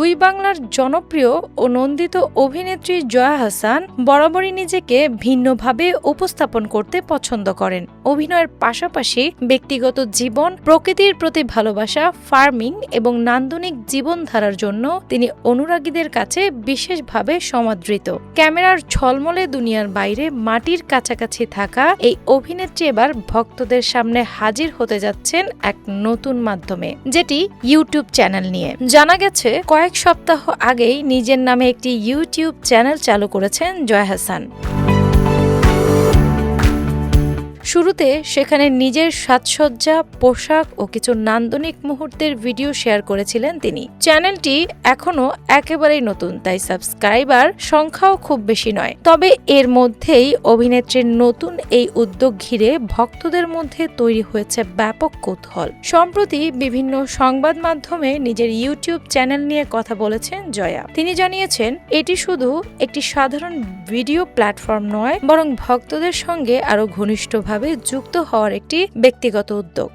দুই বাংলার জনপ্রিয় ও নন্দিত অভিনেত্রী জয়া আহসান বরাবরই নিজেকে ভিন্নভাবে উপস্থাপন করতে পছন্দ করেন। অভিনয়ের পাশাপাশি ব্যক্তিগত জীবন, প্রকৃতির প্রতি ভালোবাসা, ফার্মিং এবং নান্দনিক জীবনধারার জন্য তিনি অনুরাগীদের কাছে বিশেষভাবে সমাদৃত। ক্যামেরার ঝলমলে দুনিয়ার বাইরে মাটির কাছাকাছি থাকা এই অভিনেত্রী এবার ভক্তদের সামনে হাজির হতে যাচ্ছেন এক নতুন মাধ্যমে, যেটি ইউটিউব চ্যানেল নিয়ে। জানা গেছে কয়েক সপ্তাহ আগেই নিজের নামে একটি ইউটিউব চ্যানেল চালু করেছেন জয়া আহসান। শুরুতে সেখানে নিজের সাজসজ্জা, পোশাক ও কিছু নান্দনিক মুহূর্তের ভিডিও শেয়ার করেছিলেন তিনি। চ্যানেলটি এখনও একেবারেই নতুন, তাই সাবস্ক্রাইবার সংখ্যাও খুব বেশি নয়। তবে এর মধ্যেই অভিনেত্রীর নতুন এই উদ্যোগ ঘিরে ভক্তদের মধ্যে তৈরি হয়েছে ব্যাপক কৌতূহল। সম্প্রতি বিভিন্ন সংবাদ মাধ্যমে নিজের ইউটিউব চ্যানেল নিয়ে কথা বলেছেন জয়া। তিনি জানিয়েছেন, এটি শুধু একটি সাধারণ ভিডিও প্ল্যাটফর্ম নয়, বরং ভক্তদের সঙ্গে আরও ঘনিষ্ঠভাবে যুক্ত হওয়ার একটি ব্যক্তিগত উদ্যোগ।